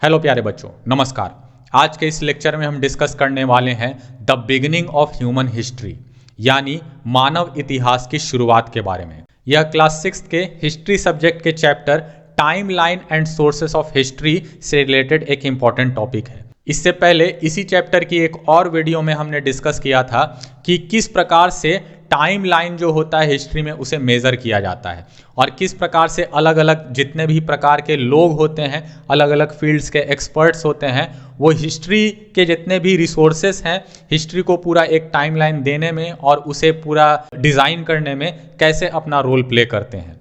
Hello प्यारे बच्चों, नमस्कार। आज के इस लेक्चर में हम डिस्कस करने वाले हैं the beginning of human history, यानी मानव इतिहास की शुरुआत के बारे में। यह क्लास 6 के हिस्ट्री सब्जेक्ट के chapter time line and sources of history से रिलेटेड एक इम्पॉर्टेंट टॉपिक है। इससे पहले इसी चैप्टर की एक और वीडियो में हमने डिस्कस किया था कि किस प्रकार से टाइम लाइन जो होता है हिस्ट्री में उसे मेज़र किया जाता है और किस प्रकार से अलग अलग जितने भी प्रकार के लोग होते हैं, अलग अलग फील्ड्स के एक्सपर्ट्स होते हैं, वो हिस्ट्री के जितने भी रिसोर्सेस हैं हिस्ट्री को पूरा एक टाइम लाइन देने में और उसे पूरा डिज़ाइन करने में कैसे अपना रोल प्ले करते हैं।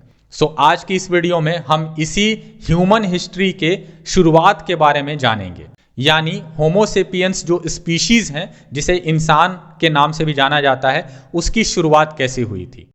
आज की इस वीडियो में हम इसी ह्यूमन हिस्ट्री के शुरुआत के बारे में जानेंगे, यानी होमोसेपियंस जो स्पीशीज हैं, जिसे इंसान के नाम से भी जाना जाता है, उसकी शुरुआत कैसे हुई थी।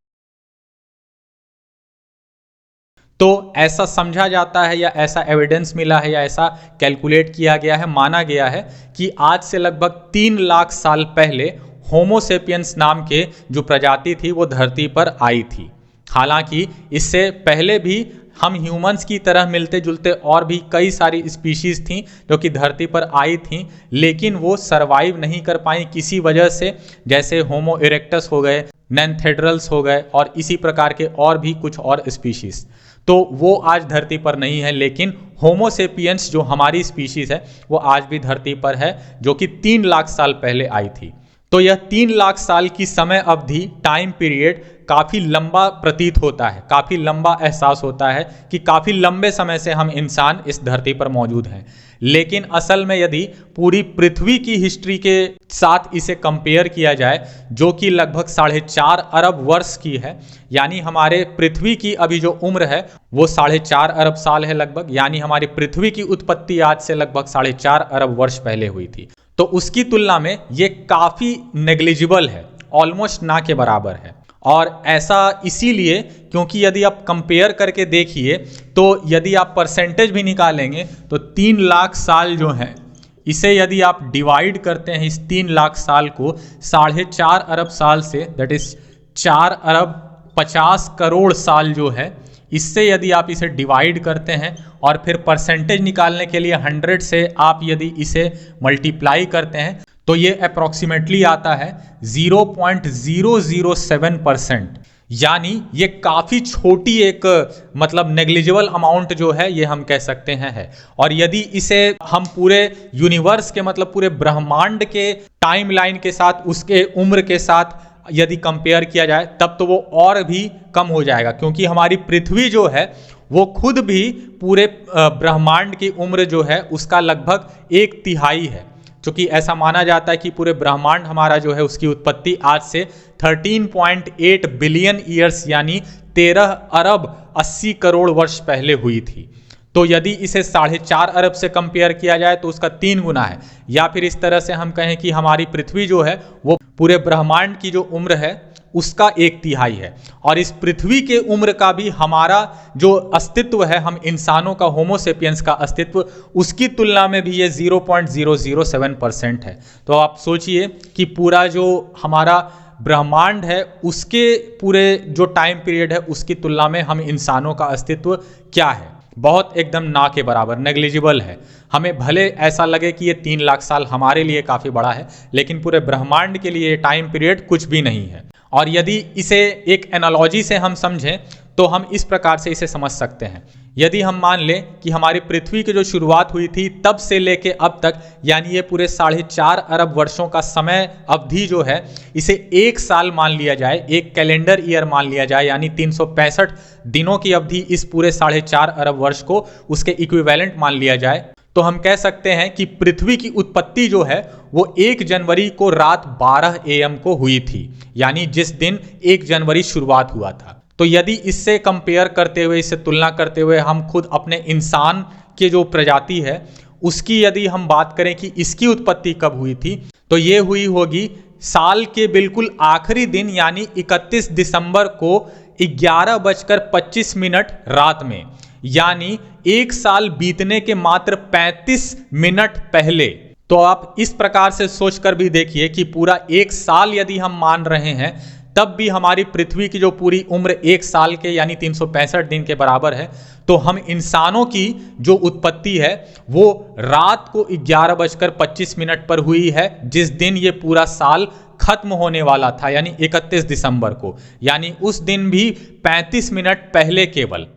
तो ऐसा समझा जाता है या ऐसा एविडेंस मिला है या ऐसा कैलकुलेट किया गया है, माना गया है कि आज से लगभग 3 लाख साल पहले होमोसेपियंस नाम के जो प्रजाति थी वो धरती पर आई थी। हालांकि इससे पहले भी हम ह्यूमंस की तरह मिलते जुलते और भी कई सारी स्पीशीज़ थीं जो कि धरती पर आई थीं, लेकिन वो सरवाइव नहीं कर पाई किसी वजह से, जैसे होमो इरेक्टस हो गए, नेंथेड्रल्स हो गए और इसी प्रकार के और भी कुछ और स्पीशीज़। तो वो आज धरती पर नहीं है, लेकिन होमोसेपियंस जो हमारी स्पीशीज़ है वो आज भी धरती पर है, जो कि 3 लाख साल पहले आई थी। तो यह 3 लाख साल की समय अवधि, टाइम पीरियड काफ़ी लंबा प्रतीत होता है, काफ़ी लंबा एहसास होता है कि काफ़ी लंबे समय से हम इंसान इस धरती पर मौजूद हैं। लेकिन असल में यदि पूरी पृथ्वी की हिस्ट्री के साथ इसे कंपेयर किया जाए, जो कि लगभग 4.5 अरब वर्ष की है, यानी हमारे पृथ्वी की अभी जो उम्र है वो 4.5 अरब साल है लगभग, यानी हमारी पृथ्वी की उत्पत्ति आज से लगभग 4.5 अरब वर्ष पहले हुई थी। तो उसकी तुलना में ये काफ़ी नेग्लिजिबल है, ऑलमोस्ट ना के बराबर है। और ऐसा इसीलिए क्योंकि यदि आप कंपेयर करके देखिए तो यदि आप परसेंटेज भी निकालेंगे तो 3 लाख साल जो हैं, इसे यदि आप डिवाइड करते हैं इस 3 लाख साल को 4.5 अरब साल से, दैट इज 4 अरब 50 करोड़ साल जो है, इससे यदि आप इसे डिवाइड करते हैं और फिर परसेंटेज निकालने के लिए 100 से आप यदि इसे मल्टीप्लाई करते हैं तो ये अप्रॉक्सीमेटली आता है 0.007%, यानी ये काफ़ी छोटी एक मतलब नेग्लिजिबल अमाउंट जो है ये हम कह सकते हैं है। और यदि इसे हम पूरे यूनिवर्स के मतलब पूरे ब्रह्मांड के टाइम लाइन के साथ, उसके उम्र के साथ यदि कंपेयर किया जाए तब तो वो और भी कम हो जाएगा, क्योंकि हमारी पृथ्वी जो है वो खुद भी पूरे ब्रह्मांड की उम्र जो है उसका लगभग 1/3 है। क्योंकि ऐसा माना जाता है कि पूरे ब्रह्मांड हमारा जो है उसकी उत्पत्ति आज से 13.8 बिलियन ईयर्स यानी 13 अरब 80 करोड़ वर्ष पहले हुई थी। तो यदि इसे 4.5 अरब से कंपेयर किया जाए तो उसका 3 गुना है, या फिर इस तरह से हम कहें कि हमारी पृथ्वी जो है वो पूरे ब्रह्मांड की जो उम्र है उसका 1/3 है। और इस पृथ्वी के उम्र का भी हमारा जो अस्तित्व है, हम इंसानों का, होमोसेपियंस का अस्तित्व, उसकी तुलना में भी ये 0.007% है। तो आप सोचिए कि पूरा जो हमारा ब्रह्मांड है उसके पूरे जो टाइम पीरियड है उसकी तुलना में हम इंसानों का अस्तित्व क्या है, बहुत एकदम ना के बराबर, नेग्लिजिबल है। हमें भले ऐसा लगे कि ये 3 लाख साल हमारे लिए काफ़ी बड़ा है, लेकिन पूरे ब्रह्मांड के लिए ये टाइम पीरियड कुछ भी नहीं है। और यदि इसे एक एनालॉजी से हम समझें तो हम इस प्रकार से इसे समझ सकते हैं। यदि हम मान लें कि हमारी पृथ्वी की जो शुरुआत हुई थी तब से लेके अब तक, यानी ये पूरे 4.5 अरब वर्षों का समय अवधि जो है, इसे 1 साल मान लिया जाए, एक कैलेंडर ईयर मान लिया जाए, यानी 365 दिनों की अवधि इस पूरे 4.5 अरब वर्ष को उसके इक्विवेलेंट मान लिया जाए, तो हम कह सकते हैं कि पृथ्वी की उत्पत्ति जो है वो 1 जनवरी को रात 12 AM को हुई थी, यानी जिस दिन 1 जनवरी शुरुआत हुआ था। तो यदि इससे कंपेयर करते हुए, इससे तुलना करते हुए हम खुद अपने इंसान के जो प्रजाति है उसकी यदि हम बात करें कि इसकी उत्पत्ति कब हुई थी, तो ये हुई होगी साल के बिल्कुल आखिरी दिन, यानी 31 दिसंबर को 11:25 रात में, यानी 1 साल बीतने के मात्र 35 मिनट पहले। तो आप इस प्रकार से सोचकर भी देखिए कि पूरा 1 साल यदि हम मान रहे हैं तब भी हमारी पृथ्वी की जो पूरी उम्र 1 साल के यानी 365 दिन के बराबर है, तो हम इंसानों की जो उत्पत्ति है वो रात को 11:25 पर हुई है, जिस दिन ये पूरा साल खत्म होने वाला था, यानी 31 दिसंबर को, यानी उस दिन भी 35 मिनट पहले केवल।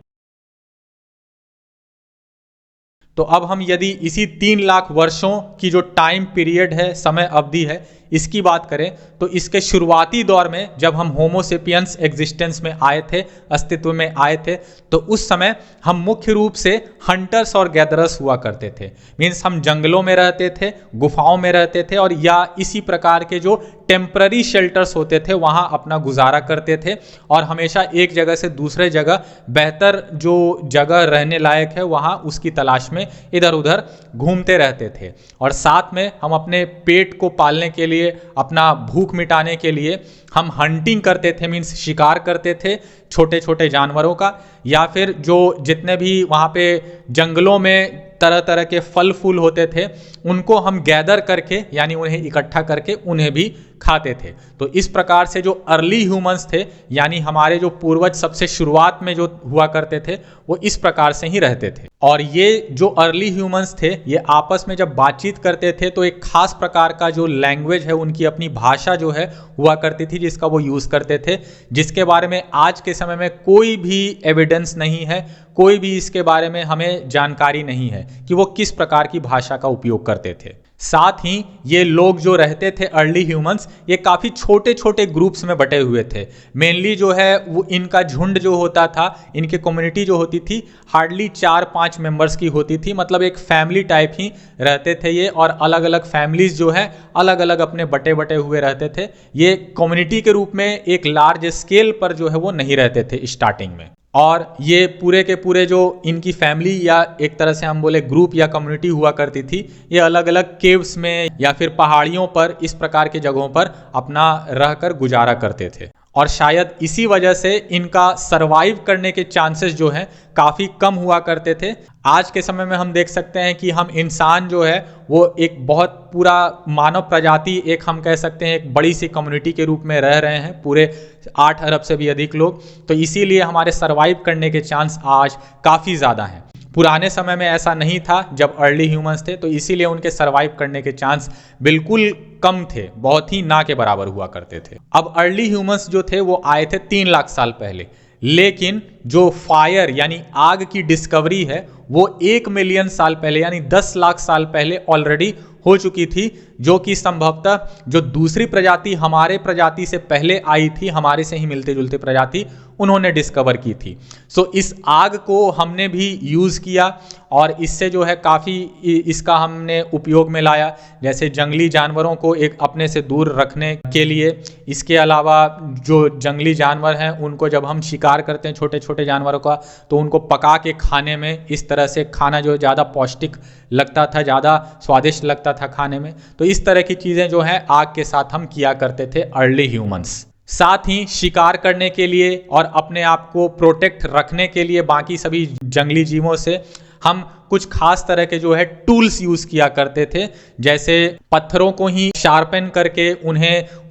तो अब हम यदि इसी 3 लाख वर्षों की जो टाइम पीरियड है, समय अवधि है, इसकी बात करें तो इसके शुरुआती दौर में जब हम होमोसेपियंस एग्जिस्टेंस में आए थे, अस्तित्व में आए थे, तो उस समय हम मुख्य रूप से हंटर्स और गैदरर्स हुआ करते थे। मीन्स हम जंगलों में रहते थे, गुफाओं में रहते थे, और या इसी प्रकार के जो टेम्पररी शेल्टर्स होते थे वहां अपना गुजारा करते थे, और हमेशा एक जगह से दूसरे जगह बेहतर जो जगह रहने लायक है वहां उसकी तलाश में इधर उधर घूमते रहते थे। और साथ में हम अपने पेट को पालने के लिए, अपना भूख मिटाने के लिए हम हंटिंग करते थे, मीन्स शिकार करते थे छोटे छोटे जानवरों का, या फिर जो जितने भी वहाँ पे जंगलों में तरह तरह के फल फूल होते थे उनको हम गैदर करके यानी उन्हें इकट्ठा करके उन्हें भी खाते थे। तो इस प्रकार से जो अर्ली ह्यूमंस थे, यानी हमारे जो पूर्वज सबसे शुरुआत में जो हुआ करते थे, वो इस प्रकार से ही रहते थे। और ये जो अर्ली ह्यूमंस थे, ये आपस में जब बातचीत करते थे तो एक खास प्रकार का जो लैंग्वेज है, उनकी अपनी भाषा जो है हुआ करती थी, जिसका वो यूज करते थे, जिसके बारे में आज के समय में कोई भी एविडेंस नहीं है, कोई भी इसके बारे में हमें जानकारी नहीं है कि वो किस प्रकार की भाषा का उपयोग करते थे। साथ ही ये लोग जो रहते थे अर्ली ह्यूमंस, ये काफ़ी छोटे छोटे ग्रुप्स में बटे हुए थे। मेनली जो है वो इनका झुंड जो होता था, इनकी कम्युनिटी जो होती थी, हार्डली 4-5 मेंबर्स की होती थी, मतलब एक फैमिली टाइप ही रहते थे ये, और अलग अलग फैमिलीज जो है अलग अलग अपने बटे बटे हुए रहते थे। ये कम्युनिटी के रूप में एक लार्ज स्केल पर जो है वो नहीं रहते थे स्टार्टिंग में। और ये पूरे के पूरे जो इनकी फैमिली या एक तरह से हम बोले ग्रुप या कम्युनिटी हुआ करती थी, ये अलग अलग केव्स में या फिर पहाड़ियों पर इस प्रकार की जगहों पर अपना रहकर गुजारा करते थे। और शायद इसी वजह से इनका सरवाइव करने के चांसेस जो हैं काफ़ी कम हुआ करते थे। आज के समय में हम देख सकते हैं कि हम इंसान जो है वो एक बहुत पूरा मानव प्रजाति, एक हम कह सकते हैं एक बड़ी सी कम्युनिटी के रूप में रह रहे हैं, पूरे 8 अरब से भी अधिक लोग। तो इसीलिए हमारे सरवाइव करने के चांस आज काफ़ी ज़्यादा हैं। पुराने समय में ऐसा नहीं था जब अर्ली ह्यूमंस थे, तो इसीलिए उनके सरवाइव करने के चांस बिल्कुल कम थे, बहुत ही ना के बराबर हुआ करते थे। अब अर्ली ह्यूमंस जो थे वो आए थे 3 लाख साल पहले, लेकिन जो फायर यानी आग की डिस्कवरी है वो 1 मिलियन साल पहले यानी 10 लाख साल पहले ऑलरेडी हो चुकी थी, जो कि संभवतः जो दूसरी प्रजाति हमारे प्रजाति से पहले आई थी, हमारे से ही मिलते जुलते प्रजाति, उन्होंने डिस्कवर की थी। सो इस आग को हमने भी यूज़ किया और इससे जो है काफ़ी इसका हमने उपयोग में लाया, जैसे जंगली जानवरों को एक अपने से दूर रखने के लिए। इसके अलावा जो जंगली जानवर हैं उनको जब हम शिकार करते हैं छोटे छोटे जानवरों का, तो उनको पका के खाने में, इस तरह से खाना जो ज़्यादा पौष्टिक लगता था, ज़्यादा स्वादिष्ट लगता था खाने में। तो इस तरह की चीज़ें जो हैं आग के साथ हम किया करते थे अर्ली ह्यूमंस। साथ ही शिकार करने के लिए और अपने आप को प्रोटेक्ट रखने के लिए बाकी सभी जंगली जीवों से हम कुछ खास तरह के जो है टूल्स यूज़ किया करते थे, जैसे पत्थरों को ही शार्पन करके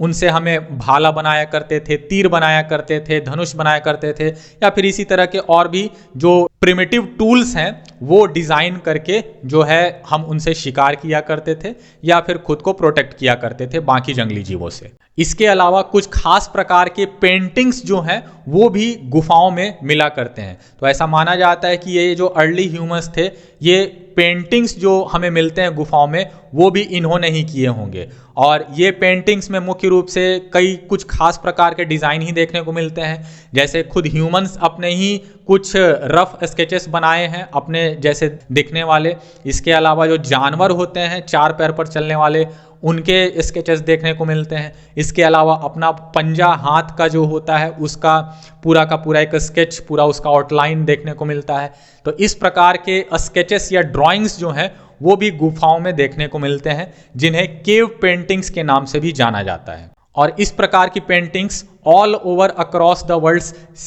उनसे हमें भाला बनाया करते थे, तीर बनाया करते थे, धनुष बनाया करते थे, या फिर इसी तरह के और भी जो प्रिमिटिव टूल्स हैं वो डिज़ाइन करके जो है हम उनसे शिकार किया करते थे या फिर खुद को प्रोटेक्ट किया करते थे बाकी जंगली जीवों से। इसके अलावा कुछ खास प्रकार के पेंटिंग्स जो हैं वो भी गुफाओं में मिला करते हैं। तो ऐसा माना जाता है कि ये जो अर्ली ह्यूमंस थे, ये पेंटिंग्स जो हमें मिलते हैं गुफाओं में वो भी इन्होंने ही किए होंगे। और ये पेंटिंग्स में मुख्य रूप से कुछ खास प्रकार के डिज़ाइन ही देखने को मिलते हैं, जैसे खुद ह्यूमंस अपने ही कुछ रफ स्केचेस बनाए हैं अपने जैसे दिखने वाले। इसके अलावा जो जानवर होते हैं 4 पैर पर चलने वाले, उनके स्केचेस देखने को मिलते हैं। इसके अलावा अपना पंजा हाथ का जो होता है उसका पूरा का पूरा एक स्केच, पूरा उसका आउटलाइन देखने को मिलता है। तो इस प्रकार के स्केचेस या ड्राइंग्स जो हैं वो भी गुफाओं में देखने को मिलते हैं, जिन्हें केव पेंटिंग्स के नाम से भी जाना जाता है। और इस प्रकार की paintings all over across the world,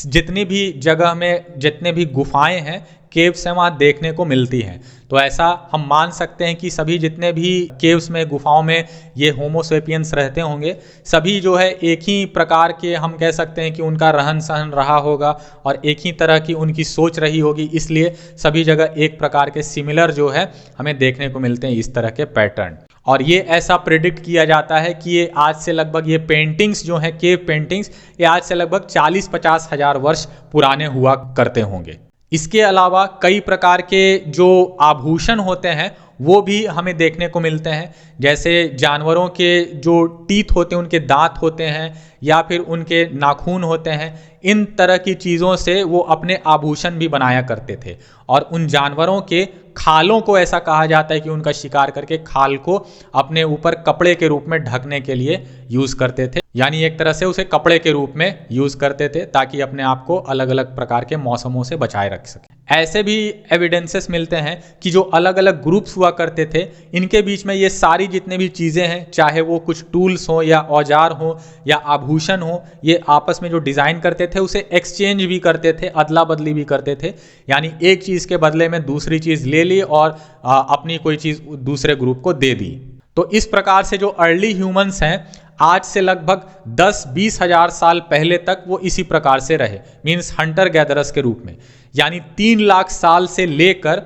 जितनी भी जगह में जितने भी गुफाएं हैं, केव्स हैं वहाँ देखने को मिलती हैं। तो ऐसा हम मान सकते हैं कि सभी जितने भी केव्स में, गुफाओं में ये होमो सेपियंस रहते होंगे, सभी जो है एक ही प्रकार के, हम कह सकते हैं कि उनका रहन सहन रहा होगा और एक ही तरह की उनकी सोच रही होगी, इसलिए सभी जगह एक प्रकार के सिमिलर जो है हमें देखने को मिलते हैं इस तरह के पैटर्न। और ये ऐसा प्रेडिक्ट किया जाता है कि ये आज से लगभग, ये पेंटिंग्स जो हैं, केव पेंटिंग्स, ये आज से लगभग 40-50 हजार वर्ष पुराने हुआ करते होंगे। इसके अलावा कई प्रकार के जो आभूषण होते हैं वो भी हमें देखने को मिलते हैं, जैसे जानवरों के जो टीथ होते हैं, उनके दांत होते हैं या फिर उनके नाखून होते हैं, इन तरह की चीज़ों से वो अपने आभूषण भी बनाया करते थे। और उन जानवरों के खालों को, ऐसा कहा जाता है कि उनका शिकार करके खाल को अपने ऊपर कपड़े के रूप में ढकने के लिए यूज़ करते थे, यानी एक तरह से उसे कपड़े के रूप में यूज़ करते थे ताकि अपने आप को अलग अलग प्रकार के मौसमों से बचाए रख सकें। ऐसे भी एविडेंसेस मिलते हैं कि जो अलग अलग ग्रुप्स हुआ करते थे, इनके बीच में ये सारी जितने भी चीज़ें हैं, चाहे वो कुछ टूल्स हो या औजार हो या आभूषण हो, ये आपस में जो डिज़ाइन करते थे उसे एक्सचेंज भी करते थे, अदला बदली भी करते थे, यानी एक चीज़ के बदले में दूसरी चीज़ ले ली और अपनी कोई चीज़ दूसरे ग्रुप को दे दी। तो इस प्रकार से जो अर्ली ह्यूमंस हैं, आज से लगभग 10-20 हजार साल पहले तक वो इसी प्रकार से रहे, मीन्स हंटर गैदरर्स के रूप में, यानी 3 लाख साल से लेकर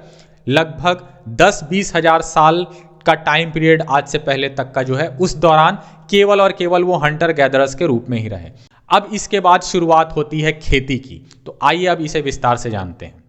लगभग 10-20 हजार साल का टाइम पीरियड आज से पहले तक का जो है, उस दौरान केवल और केवल वो हंटर गैदरर्स के रूप में ही रहे। अब इसके बाद शुरुआत होती है खेती की, तो आइए अब इसे विस्तार से जानते हैं।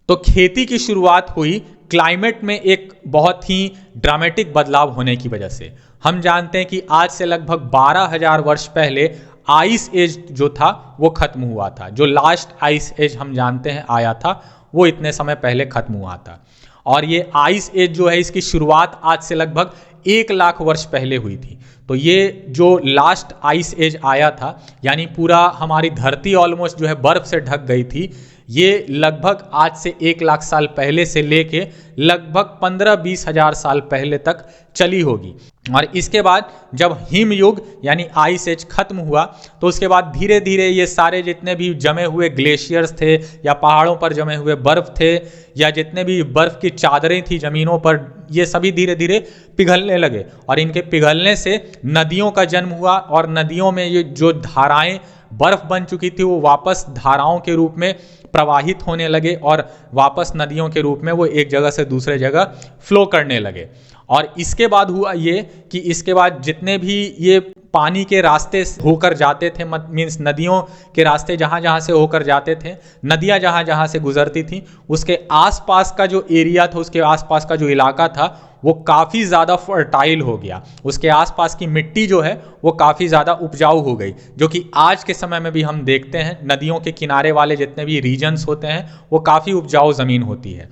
तो खेती की शुरुआत हुई क्लाइमेट में एक बहुत ही ड्रामेटिक बदलाव होने की वजह से। हम जानते हैं कि आज से लगभग 12,000 वर्ष पहले आइस एज जो था वो खत्म हुआ था। जो लास्ट आइस एज हम जानते हैं आया था, वो इतने समय पहले खत्म हुआ था। और ये आइस एज जो है, इसकी शुरुआत आज से लगभग 1 लाख वर्ष पहले हुई थी। तो ये जो लास्ट आइस एज आया था, यानी पूरा हमारी धरती ऑलमोस्ट जो है बर्फ से ढक गई थी, ये लगभग आज से 1 लाख साल पहले से लेके लगभग 15-20 हजार साल पहले तक चली होगी। और इसके बाद जब हिम युग यानी आइस एज खत्म हुआ, तो उसके बाद धीरे धीरे ये सारे जितने भी जमे हुए ग्लेशियर्स थे या पहाड़ों पर जमे हुए बर्फ थे या जितने भी बर्फ की चादरें थी ज़मीनों पर, ये सभी धीरे धीरे पिघलने लगे। और इनके पिघलने से नदियों का जन्म हुआ और नदियों में ये जो धाराएं बर्फ बन चुकी थी वो वापस धाराओं के रूप में प्रवाहित होने लगे और वापस नदियों के रूप में वो एक जगह से दूसरे जगह फ्लो करने लगे। और इसके बाद हुआ ये कि इसके बाद जितने भी ये पानी के रास्ते होकर जाते थे, मीन्स नदियों के रास्ते जहाँ जहाँ से होकर जाते थे, नदियाँ जहाँ जहाँ से गुजरती थी, उसके आसपास का जो एरिया था, उसके आसपास का जो इलाका था, वो काफ़ी ज़्यादा फर्टाइल हो गया। उसके आसपास की मिट्टी जो है वो काफ़ी ज़्यादा उपजाऊ हो गई, जो कि आज के समय में भी हम देखते हैं नदियों के किनारे वाले जितने भी रीजन्स होते हैं वो काफ़ी उपजाऊ ज़मीन होती है।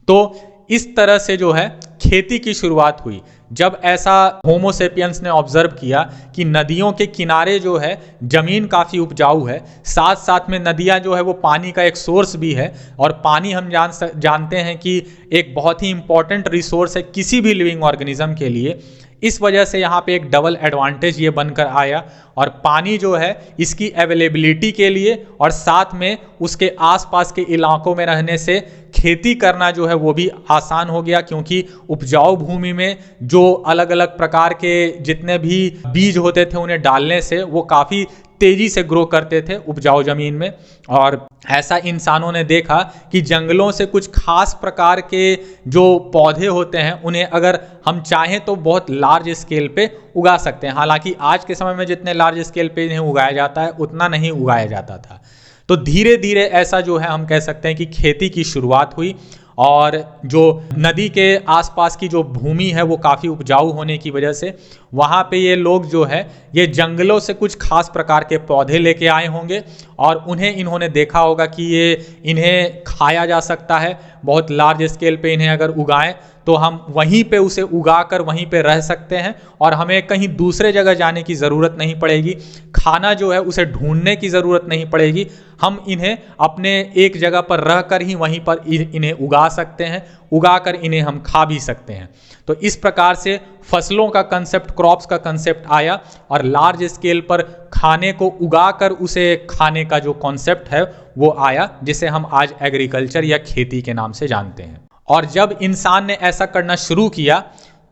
तो इस तरह से जो है खेती की शुरुआत हुई। जब ऐसा होमो सेपियंस ने ऑब्जर्व किया कि नदियों के किनारे जो है ज़मीन काफ़ी उपजाऊ है, साथ साथ में नदियाँ जो है वो पानी का एक सोर्स भी है, और पानी हम जानते हैं कि एक बहुत ही इम्पॉर्टेंट रिसोर्स है किसी भी लिविंग ऑर्गेनिज्म के लिए। इस वजह से यहाँ पे एक डबल एडवांटेज ये बनकर आया, और पानी जो है इसकी अवेलेबिलिटी के लिए और साथ में उसके आसपास के इलाकों में रहने से खेती करना जो है वो भी आसान हो गया, क्योंकि उपजाऊ भूमि में जो अलग अलग प्रकार के जितने भी बीज होते थे उन्हें डालने से वो काफ़ी तेजी से ग्रो करते थे उपजाऊ जमीन में। और ऐसा इंसानों ने देखा कि जंगलों से कुछ खास प्रकार के जो पौधे होते हैं उन्हें अगर हम चाहें तो बहुत लार्ज स्केल पे उगा सकते हैं। हालांकि आज के समय में जितने लार्ज स्केल पे इन्हें उगाया जाता है उतना नहीं उगाया जाता था। तो धीरे धीरे ऐसा जो है हम कह सकते हैं कि खेती की शुरुआत हुई, और जो नदी के आसपास की जो भूमि है वो काफ़ी उपजाऊ होने की वजह से वहाँ पे ये लोग जो है ये जंगलों से कुछ खास प्रकार के पौधे लेके आए होंगे, और उन्हें इन्होंने देखा होगा कि ये इन्हें खाया जा सकता है। बहुत लार्ज स्केल पे इन्हें अगर उगाएं तो हम वहीं पे उसे उगा कर वहीं पे रह सकते हैं और हमें कहीं दूसरे जगह जाने की ज़रूरत नहीं पड़ेगी। खाना जो है उसे ढूंढने की ज़रूरत नहीं पड़ेगी, हम इन्हें अपने एक जगह पर रहकर ही वहीं पर इन्हें उगा सकते हैं, उगाकर इन्हें हम खा भी सकते हैं। तो इस प्रकार से फसलों का कंसेप्ट, क्रॉप्स का कंसेप्ट आया और लार्ज स्केल पर खाने को उगाकर उसे खाने का जो कॉन्सेप्ट है वो आया, जिसे हम आज एग्रीकल्चर या खेती के नाम से जानते हैं। और जब इंसान ने ऐसा करना शुरू किया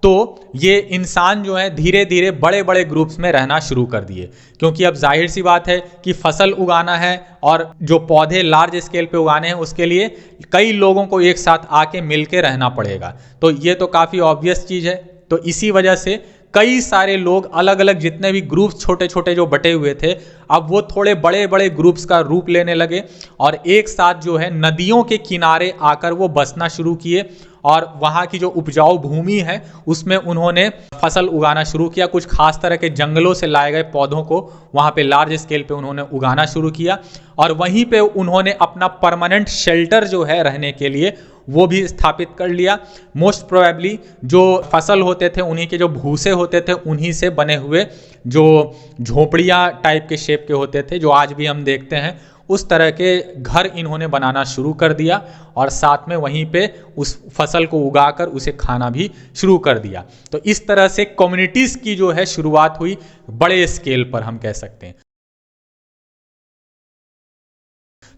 तो ये इंसान जो है धीरे धीरे बड़े बड़े ग्रुप्स में रहना शुरू कर दिए, क्योंकि अब जाहिर सी बात है कि फसल उगाना है और जो पौधे लार्ज स्केल पे उगाने हैं उसके लिए कई लोगों को एक साथ आके मिल के रहना पड़ेगा। तो ये तो काफ़ी ऑब्वियस चीज़ है। तो इसी वजह से कई सारे लोग अलग अलग जितने भी ग्रुप्स छोटे छोटे जो बटे हुए थे, अब वो थोड़े बड़े बड़े ग्रुप्स का रूप लेने लगे और एक साथ जो है नदियों के किनारे आकर वो बसना शुरू किए और वहाँ की जो उपजाऊ भूमि है उसमें उन्होंने फसल उगाना शुरू किया। कुछ खास तरह के जंगलों से लाए गए पौधों को वहाँ पे लार्ज स्केल पे उन्होंने उगाना शुरू किया और वहीं पे उन्होंने अपना परमानेंट शेल्टर जो है रहने के लिए वो भी स्थापित कर लिया। मोस्ट प्रोबेबली जो फसल होते थे उन्हीं के जो भूसे होते थे उन्हीं से बने हुए जो झोपड़ियाँ टाइप के शेप के होते थे, जो आज भी हम देखते हैं, उस तरह के घर इन्होंने बनाना शुरू कर दिया और साथ में वहीं पे उस फसल को उगाकर उसे खाना भी शुरू कर दिया। तो इस तरह से कम्युनिटीज़ की जो है शुरुआत हुई बड़े स्केल पर, हम कह सकते हैं।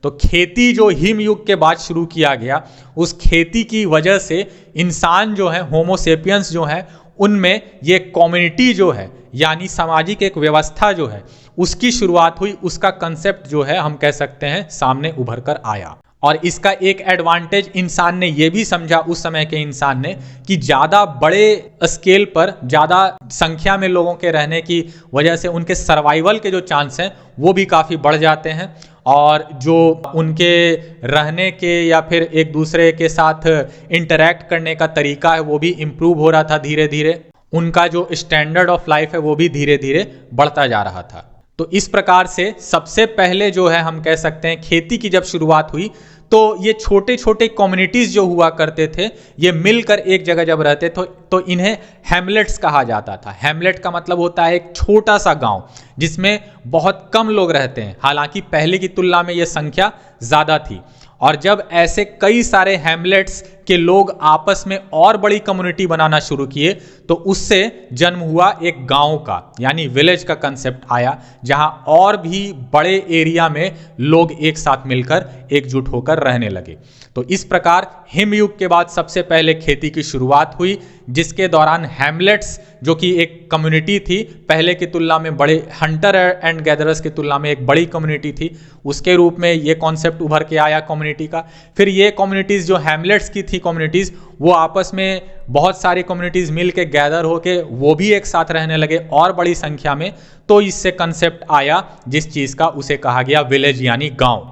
तो खेती जो हिम युग के बाद शुरू किया गया, उस खेती की वजह से इंसान जो है, होमो सेपियंस जो है, उनमें ये कम्युनिटी जो है यानी सामाजिक एक व्यवस्था जो है उसकी शुरुआत हुई। उसका कंसेप्ट जो है हम कह सकते हैं सामने उभर कर आया। और इसका एक एडवांटेज इंसान ने ये भी समझा, उस समय के इंसान ने, कि ज़्यादा बड़े स्केल पर ज़्यादा संख्या में लोगों के रहने की वजह से उनके सर्वाइवल के जो चांस हैं वो भी काफ़ी बढ़ जाते हैं और जो उनके रहने के या फिर एक दूसरे के साथ इंटरैक्ट करने का तरीका है वो भी इम्प्रूव हो रहा था धीरे धीरे। उनका जो स्टैंडर्ड ऑफ लाइफ है वो भी धीरे धीरे बढ़ता जा रहा था। तो इस प्रकार से सबसे पहले जो है हम कह सकते हैं खेती की जब शुरुआत हुई तो ये छोटे छोटे कम्युनिटीज़ जो हुआ करते थे, ये मिलकर एक जगह जब रहते तो इन्हें हैमलेट्स कहा जाता था। हैमलेट का मतलब होता है एक छोटा सा गांव जिसमें बहुत कम लोग रहते हैं। हालांकि पहले की तुलना में ये संख्या ज़्यादा थी और जब ऐसे कई सारे हैमलेट्स के लोग आपस में और बड़ी कम्युनिटी बनाना शुरू किए तो उससे जन्म हुआ एक गांव का यानी विलेज का कंसेप्ट आया, जहां और भी बड़े एरिया में लोग एक साथ मिलकर एकजुट होकर रहने लगे। तो इस प्रकार हिमयुग के बाद सबसे पहले खेती की शुरुआत हुई, जिसके दौरान हैमलेट्स जो कि एक कम्युनिटी थी, पहले की तुलना में बड़े हंटर एंड गैदरर्स की तुलना में एक बड़ी कम्युनिटी थी, उसके रूप में ये कॉन्सेप्ट उभर के आया कम्युनिटी का। फिर ये कम्युनिटीज़ जो हैमलेट्स की थी कम्युनिटीज़, वो आपस में बहुत सारी कम्युनिटीज़ मिल के गैदर होके वो भी एक साथ रहने लगे और बड़ी संख्या में। तो इससे कंसेप्ट आया जिस चीज़ का, उसे कहा गया विलेज यानी गांव।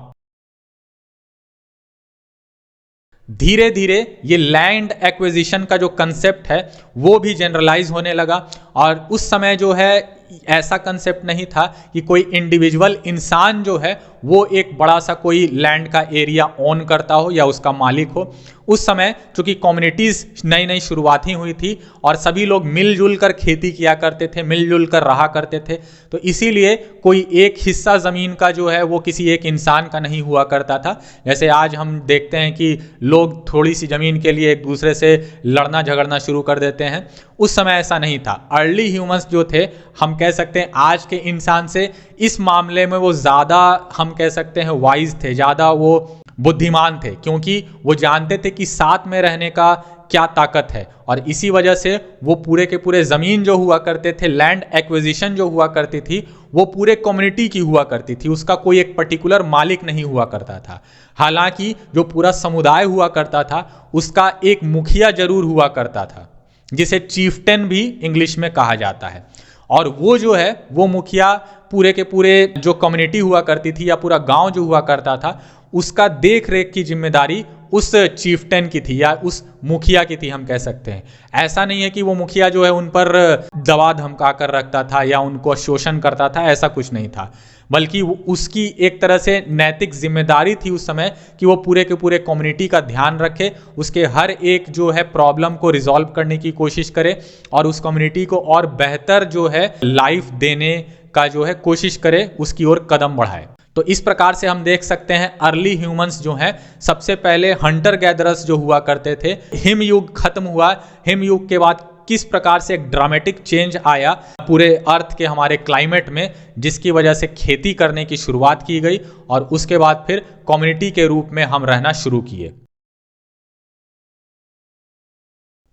धीरे धीरे ये लैंड एक्विजिशन का जो कंसेप्ट है वो भी जनरलाइज होने लगा और उस समय जो है ऐसा कंसेप्ट नहीं था कि कोई इंडिविजुअल इंसान जो है वो एक बड़ा सा कोई लैंड का एरिया ओन करता हो या उसका मालिक हो। उस समय चूंकि कम्युनिटीज़ नई नई शुरुआत ही हुई थी और सभी लोग मिलजुल कर खेती किया करते थे, मिलजुल कर रहा करते थे, तो इसीलिए कोई एक हिस्सा ज़मीन का जो है वो किसी एक इंसान का नहीं हुआ करता था। जैसे आज हम देखते हैं कि लोग थोड़ी सी ज़मीन के लिए एक दूसरे से लड़ना झगड़ना शुरू कर देते हैं, उस समय ऐसा नहीं था। अर्ली ह्यूमंस जो थे, हम कह सकते हैं आज के इंसान से इस मामले में वो ज़्यादा, हम कह सकते हैं वाइज थे, ज़्यादा वो बुद्धिमान थे, क्योंकि वो जानते थे कि साथ में रहने का क्या ताकत है। और इसी वजह से वो पूरे के पूरे ज़मीन जो हुआ करते थे, लैंड एक्विजिशन जो हुआ करती थी, वो पूरे कम्युनिटी की हुआ करती थी, उसका कोई एक पर्टिकुलर मालिक नहीं हुआ करता था। हालांकि जो पूरा समुदाय हुआ करता था उसका एक मुखिया जरूर हुआ करता था, जिसे चीफटेन भी इंग्लिश में कहा जाता है। और वो जो है वो मुखिया पूरे के पूरे जो कम्युनिटी हुआ करती थी या पूरा गांव जो हुआ करता था उसका देख रेख की जिम्मेदारी उस चीफटेन की थी या उस मुखिया की थी, हम कह सकते हैं। ऐसा नहीं है कि वो मुखिया जो है उन पर दबाव धमका कर रखता था या उनको शोषण करता था, ऐसा कुछ नहीं था, बल्कि उसकी एक तरह से नैतिक जिम्मेदारी थी उस समय कि वो पूरे के पूरे कम्युनिटी का ध्यान रखे, उसके हर एक जो है प्रॉब्लम को रिजॉल्व करने की कोशिश करे और उस कम्युनिटी को और बेहतर जो है लाइफ देने का जो है कोशिश करे, उसकी ओर कदम बढ़ाए। तो इस प्रकार से हम देख सकते हैं अर्ली ह्यूमंस जो हैं, सबसे पहले हंटर गैदरर्स जो हुआ करते थे, हिम युग खत्म हुआ, हिम युग के बाद किस प्रकार से एक ड्रामेटिक चेंज आया पूरे अर्थ के हमारे क्लाइमेट में, जिसकी वजह से खेती करने की शुरुआत की गई और उसके बाद फिर कम्युनिटी के रूप में हम रहना शुरू किए।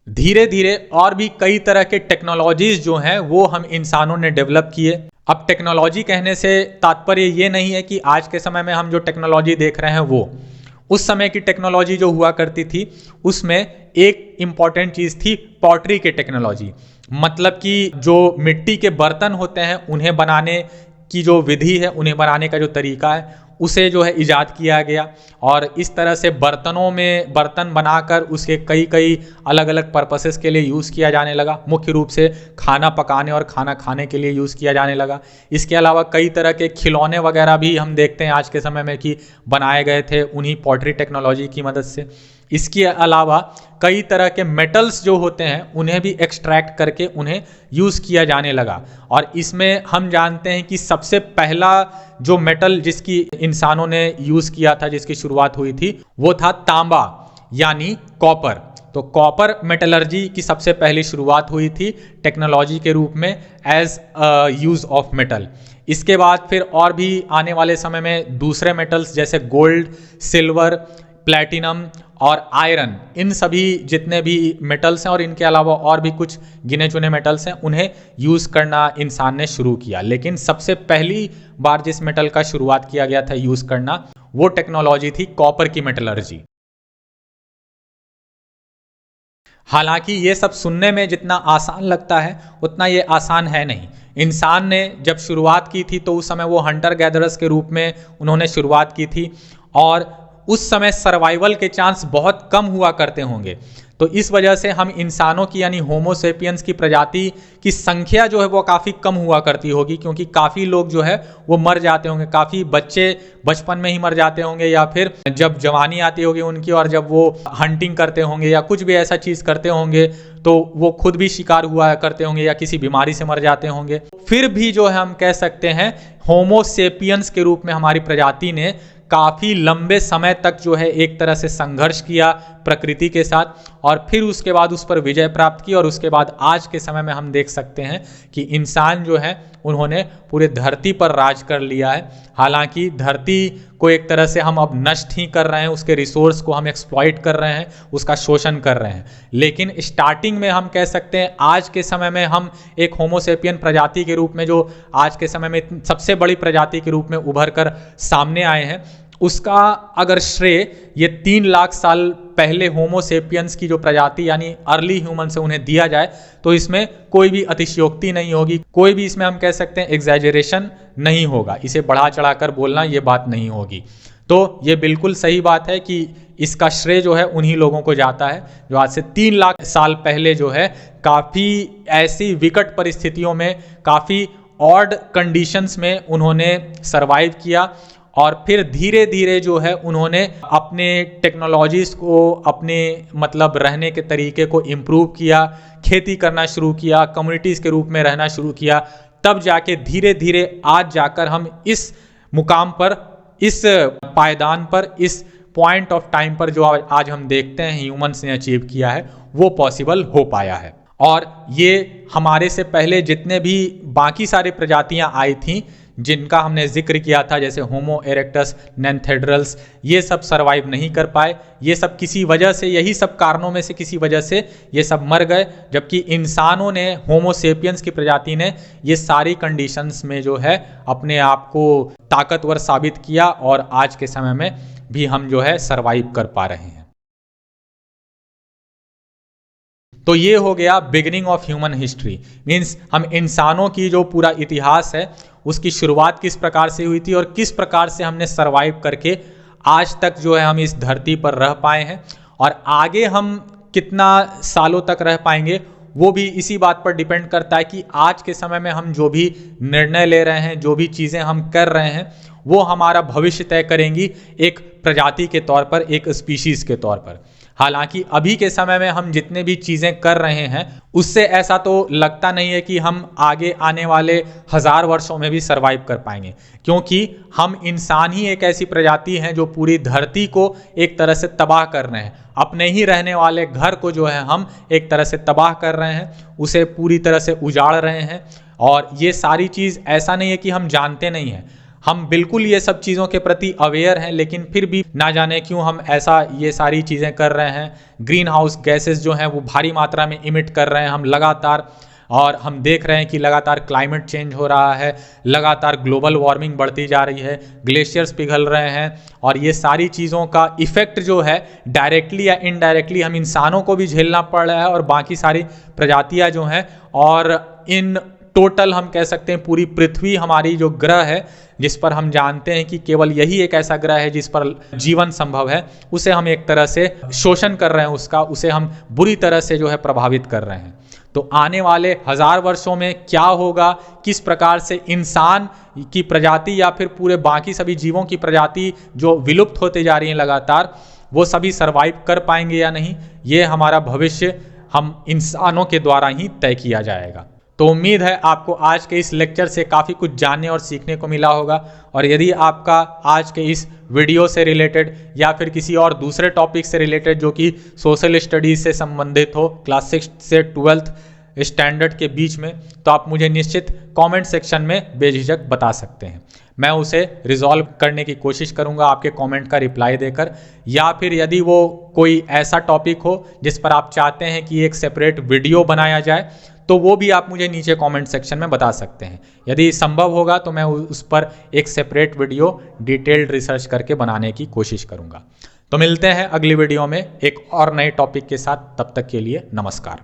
धीरे धीरे और भी कई तरह के टेक्नोलॉजीज जो हैं वो हम इंसानों ने डेवलप किए। अब टेक्नोलॉजी कहने से तात्पर्य ये नहीं है कि आज के समय में हम जो टेक्नोलॉजी देख रहे हैं वो, उस समय की टेक्नोलॉजी जो हुआ करती थी उसमें एक इम्पॉर्टेंट चीज़ थी पॉटरी की टेक्नोलॉजी। मतलब कि जो मिट्टी के बर्तन होते हैं उन्हें बनाने की जो विधि है, उन्हें बनाने का जो तरीका है, उसे जो है इजाद किया गया और इस तरह से बर्तनों में बर्तन बनाकर उसके कई कई अलग अलग पर्पसेस के लिए यूज़ किया जाने लगा। मुख्य रूप से खाना पकाने और खाना खाने के लिए यूज़ किया जाने लगा। इसके अलावा कई तरह के खिलौने वगैरह भी हम देखते हैं आज के समय में कि बनाए गए थे उन्हीं पॉटरी टेक्नोलॉजी की मदद से। इसके अलावा कई तरह के मेटल्स जो होते हैं उन्हें भी एक्सट्रैक्ट करके उन्हें यूज़ किया जाने लगा और इसमें हम जानते हैं कि सबसे पहला जो मेटल जिसकी इंसानों ने यूज़ किया था, जिसकी शुरुआत हुई थी, वो था तांबा यानी कॉपर। तो कॉपर मेटलर्जी की सबसे पहली शुरुआत हुई थी टेक्नोलॉजी के रूप में एज यूज़ ऑफ मेटल। इसके बाद फिर और भी आने वाले समय में दूसरे मेटल्स जैसे गोल्ड, सिल्वर, प्लैटिनम और आयरन, इन सभी जितने भी मेटल्स हैं और इनके अलावा और भी कुछ गिने चुने मेटल्स हैं, उन्हें यूज़ करना इंसान ने शुरू किया। लेकिन सबसे पहली बार जिस मेटल का शुरुआत किया गया था यूज़ करना, वो टेक्नोलॉजी थी कॉपर की मेटलर्जी। हालांकि ये सब सुनने में जितना आसान लगता है उतना ये आसान है नहीं। इंसान ने जब शुरुआत की थी तो उस समय वो हंटर गैदरर्स के रूप में उन्होंने शुरुआत की थी और उस समय सर्वाइवल के चांस बहुत कम हुआ करते होंगे। तो इस वजह से हम इंसानों की यानी होमो सेपियंस की प्रजाति की संख्या जो है वो काफ़ी कम हुआ करती होगी, क्योंकि काफ़ी लोग जो है वो मर जाते होंगे, काफ़ी बच्चे बचपन में ही मर जाते होंगे या फिर जब जवानी आती होगी उनकी और जब वो हंटिंग करते होंगे या कुछ भी ऐसा चीज़ करते होंगे तो वो खुद भी शिकार हुआ करते होंगे या किसी बीमारी से मर जाते होंगे। फिर भी जो है हम कह सकते हैं होमो सेपियंस के रूप में हमारी प्रजाति ने काफ़ी लंबे समय तक जो है एक तरह से संघर्ष किया प्रकृति के साथ और फिर उसके बाद उस पर विजय प्राप्त की और उसके बाद आज के समय में हम देख सकते हैं कि इंसान जो है उन्होंने पूरे धरती पर राज कर लिया है। हालांकि धरती को एक तरह से हम अब नष्ट ही कर रहे हैं, उसके रिसोर्स को हम एक्सप्लॉइट कर रहे हैं, उसका शोषण कर रहे हैं। लेकिन स्टार्टिंग में हम कह सकते हैं आज के समय में हम एक होमोसेपियन प्रजाति के रूप में जो आज के समय में सबसे बड़ी प्रजाति के रूप में उभर कर सामने आए हैं, उसका अगर श्रेय ये 3 लाख साल पहले होमोसेपियंस की जो प्रजाति यानी अर्ली ह्यूमन से उन्हें दिया जाए तो इसमें कोई भी अतिशयोक्ति नहीं होगी, कोई भी इसमें हम कह सकते हैं एग्जैजरेशन नहीं होगा, इसे बढ़ा चढ़ाकर बोलना ये बात नहीं होगी। तो ये बिल्कुल सही बात है कि इसका श्रेय जो है उन्हीं लोगों को जाता है जो आज से 3 लाख साल पहले जो है काफ़ी ऐसी विकट परिस्थितियों में, काफ़ी ऑड कंडीशंस में उन्होंने सरवाइव किया और फिर धीरे धीरे जो है उन्होंने अपने टेक्नोलॉजीज़ को, अपने मतलब रहने के तरीके को इम्प्रूव किया, खेती करना शुरू किया, कम्युनिटीज़ के रूप में रहना शुरू किया, तब जाके धीरे धीरे आज जाकर हम इस मुकाम पर, इस पायदान पर, इस पॉइंट ऑफ टाइम पर जो आज हम देखते हैं ह्यूमंस ने अचीव किया है वो पॉसिबल हो पाया है। और ये हमारे से पहले जितने भी बाकी सारी प्रजातियां आई थीं जिनका हमने जिक्र किया था, जैसे होमो इरेक्टस, नेंथेड्रल्स, ये सब सरवाइव नहीं कर पाए। ये सब किसी वजह से, यही सब कारणों में से किसी वजह से ये सब मर गए, जबकि इंसानों ने, होमो सेपियंस की प्रजाति ने ये सारी कंडीशंस में जो है अपने आप को ताकतवर साबित किया और आज के समय में भी हम जो है सरवाइव कर पा रहे हैं। तो ये हो गया beginning of human history, means हम इंसानों की जो पूरा इतिहास है उसकी शुरुआत किस प्रकार से हुई थी और किस प्रकार से हमने सरवाइव करके आज तक जो है हम इस धरती पर रह पाए हैं और आगे हम कितना सालों तक रह पाएंगे वो भी इसी बात पर डिपेंड करता है कि आज के समय में हम जो भी निर्णय ले रहे हैं, जो भी चीज़ें हम कर रहे हैं, वो हमारा भविष्य तय करेंगी एक प्रजाति के तौर पर, एक स्पीशीज़ के तौर पर। हालांकि अभी के समय में हम जितने भी चीज़ें कर रहे हैं उससे ऐसा तो लगता नहीं है कि हम आगे आने वाले 1000 वर्षों में भी सरवाइव कर पाएंगे, क्योंकि हम इंसान ही एक ऐसी प्रजाति हैं जो पूरी धरती को एक तरह से तबाह कर रहे हैं। अपने ही रहने वाले घर को जो है हम एक तरह से तबाह कर रहे हैं, उसे पूरी तरह से उजाड़ रहे हैं। और ये सारी चीज़ ऐसा नहीं है कि हम जानते नहीं हैं, हम बिल्कुल ये सब चीज़ों के प्रति अवेयर हैं, लेकिन फिर भी ना जाने क्यों हम ऐसा ये सारी चीज़ें कर रहे हैं। ग्रीन हाउस गैसेस जो हैं वो भारी मात्रा में इमिट कर रहे हैं हम लगातार, और हम देख रहे हैं कि लगातार क्लाइमेट चेंज हो रहा है, लगातार ग्लोबल वार्मिंग बढ़ती जा रही है, ग्लेशियर्स पिघल रहे हैं। और ये सारी चीज़ों का इफ़ेक्ट जो है डायरेक्टली या इनडायरेक्टली हम इंसानों को भी झेलना पड़ रहा है, और बाकी सारी प्रजातियाँ जो हैं, और इन टोटल हम कह सकते हैं पूरी पृथ्वी हमारी जो ग्रह है, जिस पर हम जानते हैं कि केवल यही एक ऐसा ग्रह है जिस पर जीवन संभव है, उसे हम एक तरह से शोषण कर रहे हैं, उसे हम बुरी तरह से जो है प्रभावित कर रहे हैं। तो आने वाले 1000 वर्षों में क्या होगा, किस प्रकार से इंसान की प्रजाति या फिर पूरे बाकी सभी जीवों की प्रजाति जो विलुप्त होते जा रही हैं लगातार, वो सभी सर्वाइव कर पाएंगे या नहीं, ये हमारा भविष्य हम इंसानों के द्वारा ही तय किया जाएगा। तो उम्मीद है आपको आज के इस लेक्चर से काफ़ी कुछ जानने और सीखने को मिला होगा। और यदि आपका आज के इस वीडियो से रिलेटेड या फिर किसी और दूसरे टॉपिक से रिलेटेड जो कि सोशल स्टडीज़ से संबंधित हो, क्लास 6 से 12th स्टैंडर्ड के बीच में, तो आप मुझे निश्चित कमेंट सेक्शन में बेझिझक बता सकते हैं। मैं उसे रिजॉल्व करने की कोशिश करूंगा आपके कमेंट का रिप्लाई देकर। या फिर यदि वो कोई ऐसा टॉपिक हो जिस पर आप चाहते हैं कि एक सेपरेट वीडियो बनाया जाए, तो वो भी आप मुझे नीचे कमेंट सेक्शन में बता सकते हैं। यदि संभव होगा तो मैं उस पर एक सेपरेट वीडियो डिटेल्ड रिसर्च करके बनाने की कोशिश करूंगा। तो मिलते हैं अगली वीडियो में एक और नए टॉपिक के साथ। तब तक के लिए नमस्कार।